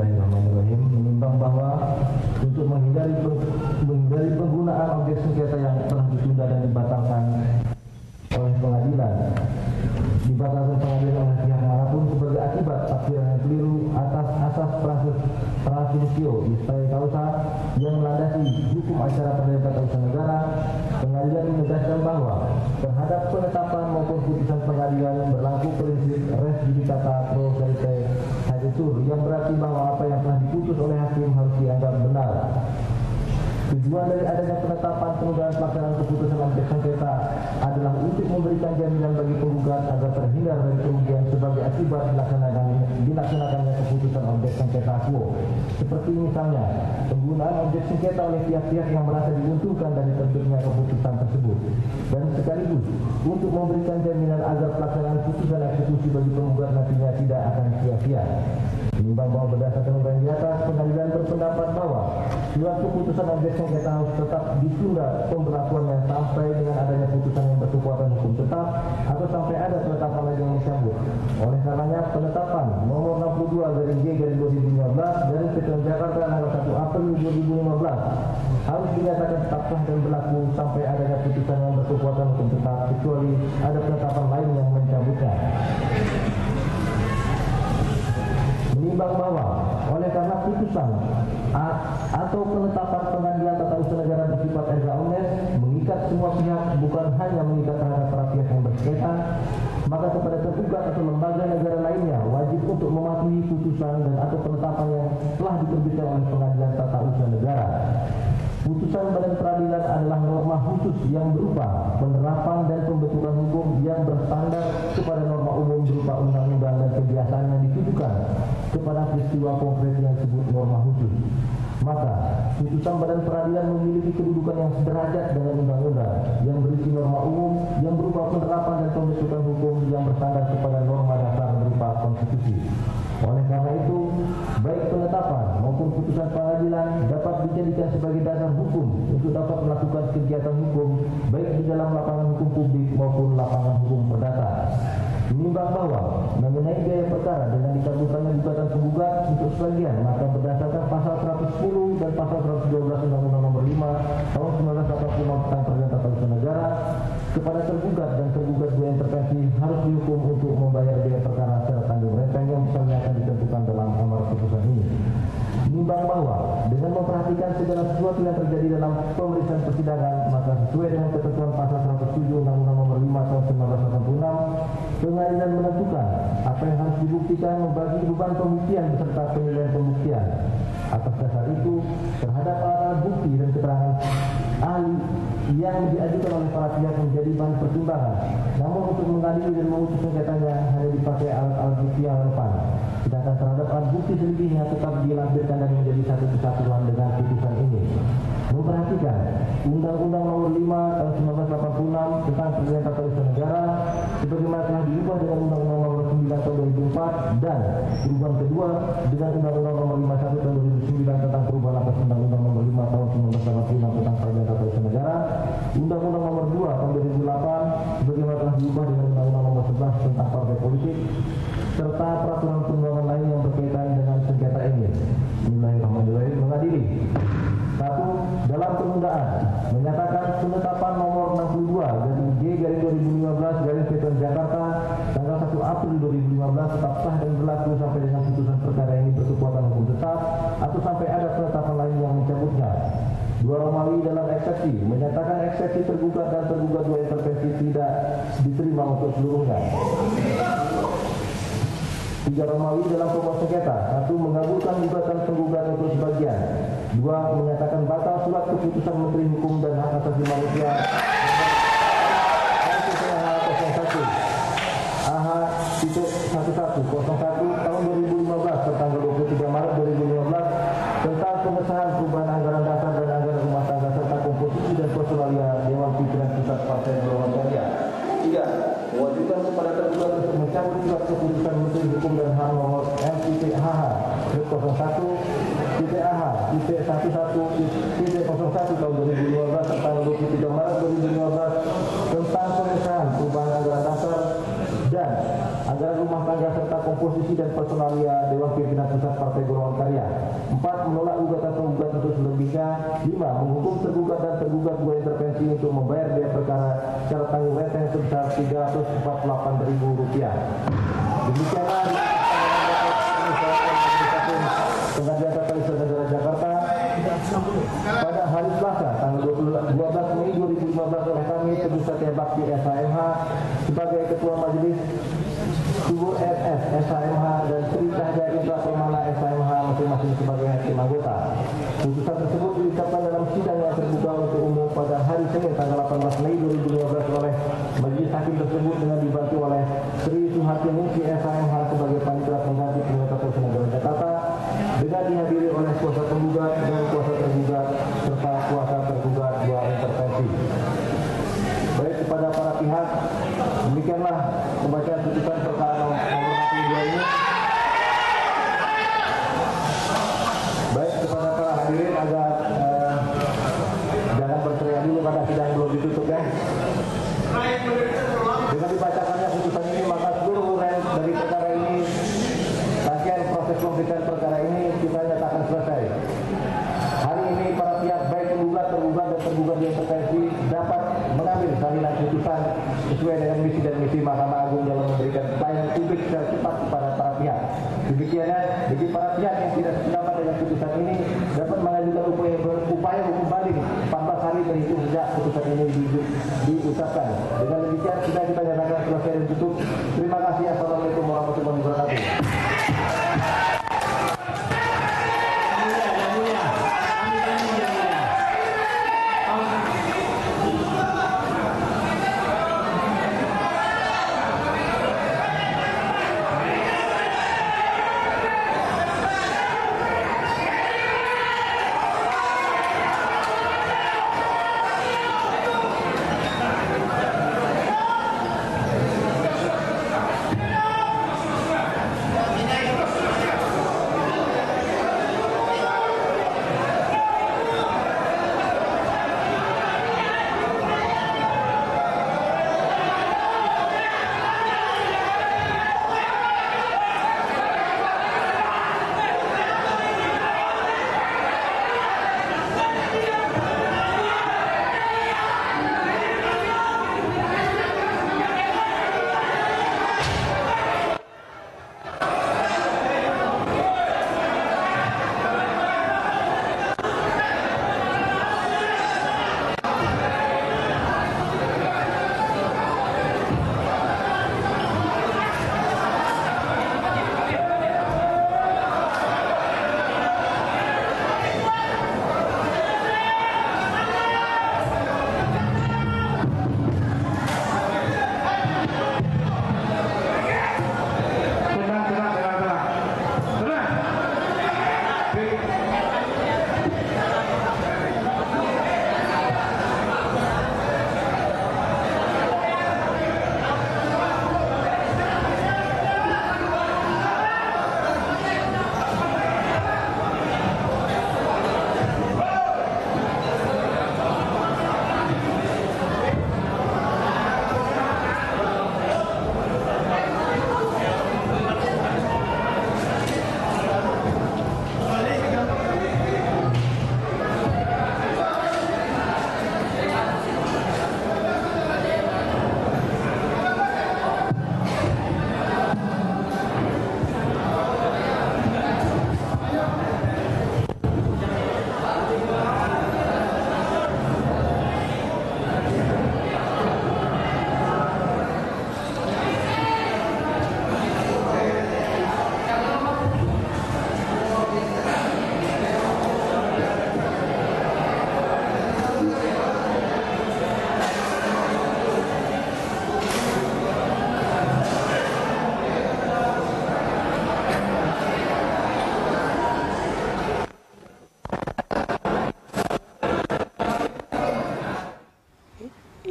Bismillahirrahmanirrahim. Menimbang bahwa untuk menghindari penggunaan objek sengketa yang telah ditunda dan dibatalkan oleh pengadilan oleh pihak manapun sebagai akibat tafsiran yang keliru atas asas transmisio istae causa yang melandasi hukum acara perdata tata negara, pengadilan menegaskan bahwa terhadap penetapan maupun putusan pengadilan berlaku prinsip res judicata pro verite haetur, yang berarti bahwa apa yang telah diputus oleh hakim harus dianggap benar. Tujuan dari adanya penetapan penundaan pelaksanaan keputusan objek sengketa adalah untuk memberikan jaminan bagi penggugat agar terhindar dari kerugian sebagai akibat dilaksanakannya keputusan objek sengketa quo. Seperti misalnya penggunaan objek sengketa oleh pihak-pihak yang merasa diuntungkan dari terbitnya keputusan tersebut, dan sekaligus untuk memberikan jaminan agar pelaksanaan putusan eksekusi bagi penggugat nantinya tidak akan sia-sia. Menimbang bahwa berdasarkan undang di atas, pengadilan berpendapat bahwa surat keputusan objek sengketa harus tetap ditunda pemberlakuannya sampai dengan adanya putusan yang berkekuatan hukum tetap atau sampai ada penetapan lagi yang dicabut. Oleh karenanya penetapan nomor 62/G/2015 dari Ketua Jakarta tanggal 1 April 2015 harus dinyatakan tetap sah dan berlaku sampai adanya putusan yang berkekuatan hukum tetap, kecuali ada penetapan lain yang mencabutnya. Menimbang bahwa oleh karena putusan atau penetapan pengadilan tata usaha negara bersifat erga omnes mengikat semua pihak, bukan hanya mengikat terhadap para pihak yang bersengketa, maka kepada tergugat atau lembaga negara lainnya wajib untuk mematuhi putusan dan atau penetapan yang telah diterbitkan oleh pengadilan tata usaha negara. Putusan badan peradilan adalah norma khusus yang berupa penerapan dan pembentukan hukum yang bersandar kepada norma umum berupa undang-undang dan kebiasaan yang ditujukan kepada peristiwa konkret yang disebut norma khusus. Maka, putusan badan peradilan memiliki kedudukan yang sederajat dengan undang-undang yang berisi norma umum yang berupa penerapan dan pembentukan hukum yang bersandar kepada norma dasar berupa konstitusi. Oleh karena itu, baik penetapan maupun putusan pengadilan dapat dijadikan sebagai dasar hukum untuk dapat melakukan kegiatan hukum baik di dalam lapangan hukum publik maupun lapangan hukum perdata. Menimbang bahwa mengenai biaya perkara dengan dikabulkannya gugatan penggugat untuk sebagian, maka berdasarkan pasal 110 dan pasal 112 Undang-Undang Nomor 5 Tahun 1986 tentang Perdata Tata Usaha Negara, kepada tergugat dan tergugat dua intervensi harus dihukum untuk membayar biaya perkara secara tanggung renteng yang misalnya akan ditentukan dalam amar putusan ini. Menimbang bahwa dengan memperhatikan segala sesuatu yang terjadi dalam pemeriksaan persidangan, maka sesuai dengan ketentuan pasal 107 Undang-Undang Nomor 5 Tahun 1986, pengadilan menentukan apa yang harus dibuktikan, membagi beban pembuktian beserta penilaian pembuktian. Atas dasar itu, terhadap alat bukti dan keterangan ahli yang diajukan oleh para pihak menjadi bahan pertimbangan. Namun untuk mengadili dan memutus sengketanya hanya dipakai alat-alat bukti yang relevan. Sedangkan terhadap alat bukti selebihnya tetap dilampirkan dan menjadi satu kesatuan dengan putusan ini. Memperhatikan Undang-Undang Nomor 5 Tahun 1986 tentang Perdata Tata Usaha Negara sebagaimana telah diubah dengan Undang-Undang Nomor 9 Tahun 2004 dan perubahan kedua dengan Undang-Undang Nomor 51 Tahun 2009 tentang perubahan atas Undang-Undang Nomor 5 Tahun 1986 tentang Perdata Tata Usaha Negara, Undang-Undang Nomor 2 Tahun 2008 sebagaimana telah diubah dengan Undang-Undang Nomor 11 tentang Partai Politik, serta peraturan perundang-undangan lain yang berkaitan dengan sengketa ini. Bismillahirrahmanirrahim. Mengadili. 1. Dalam penundaan menyatakan penetapan nomor 62/G/2015 garis Ketua Jakarta tanggal 1 April 2015 tetap sah dan berlaku sampai dengan putusan perkara ini berkekuatan hukum tetap atau sampai ada penetapan lain yang mencabutnya. 2. Romawi dalam eksepsi menyatakan eksepsi tergugat dan tergugat dua intervensi tidak diterima untuk seluruhnya. 3. Romawi dalam pokok sengketa. 1. Mengabulkan gugatan penggugat untuk sebagian. 2. Menyatakan batal surat keputusan Menteri Hukum dan Hak Asasi Manusia AH-1101 tahun 2015 tertanggal 23 Maret 2015 tentang pengesahan perubahan anggaran dasar dan anggaran rumah tangga serta komposisi dan personalia Dewan Pimpinan Pusat Partai Golongan Karya. 3. Mewajibkan kepada tergugat untuk mencabut surat keputusan Menteri Hukum dan HAM nomor M.HH/01-11-11 tahun 2015 tanggal 23 Maret 2015 tentang pengesahan perubahan anggaran dasar dan anggaran rumah tangga serta komposisi dan personalia Dewan Pimpinan Pusat Partai Golongan Karya. 4. Menolak gugatan penggugat untuk selebihnya. 5. Menghukum tergugat dan tergugat 2 intervensi untuk membayar biaya perkara secara tanggung renteng sebesar Rp348.000. Demikianlah Pengadilan Tata Usaha Negara Jakarta pada hari Selasa tanggal 12 Mei 2015 oleh kami Teguh Satya Bakti SHMH sebagai Ketua Majelis, Subur RS SHMH dan Sri Cahaya Indra Permana SHMH masing-masing sebagai hakim anggota. Putusan tersebut diucapkan dalam sidang yang terbuka untuk umum pada hari Senin tanggal 18 Mei 2015 oleh Majelis Hakim tersebut dengan dibantu oleh Sri Suhartiningsi SHMH sebagai Panitera Pengganti Pengadilan Tata Usaha Negara Jakarta dengan dihadiri oleh kuasa penggugat dan kuasa tergugat serta kuasa tergugat 2 intervensi. Baik, kepada para pihak, demikianlah pembacaan putusan perkara nomor 42 ini. Baik, kepada para hadirin agar jangan berteriak dulu karena sidang belum ditutup ya. Dengan dibacakannya putusan ini maka seluruh uraian dari perkara ini, rangkaian proses pemberitaan perkara ini kita nyatakan selesai. Hari ini para pihak baik penggugat, tergugat dan tergugat yang intervensi dapat mengambil salinan putusan sesuai dengan misi dan misi Mahkamah Agung dalam memberikan pelayanan publik secara cepat kepada para pihak. Demikiannya, bagi para pihak yang tidak sependapat dengan putusan ini dapat mengajukan upaya hukum banding 14 hari terhitung sejak putusan ini diucapkan. Dengan demikian sudah kita nyatakan selesai dan tutup. Terima kasih. Assalamualaikum warahmatullahi wabarakatuh.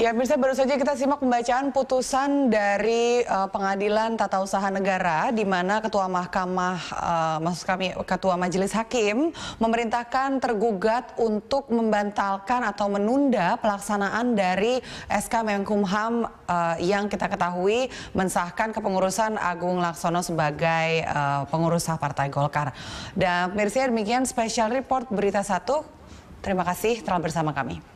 Ya, pemirsa, baru saja kita simak pembacaan putusan dari Pengadilan Tata Usaha Negara, di mana Ketua Ketua Majelis Hakim memerintahkan tergugat untuk membatalkan atau menunda pelaksanaan dari SK Menkumham yang kita ketahui mensahkan kepengurusan Agung Laksono sebagai pengurus sah Partai Golkar. Dan pemirsa, demikian Special Report Berita 1. Terima kasih telah bersama kami.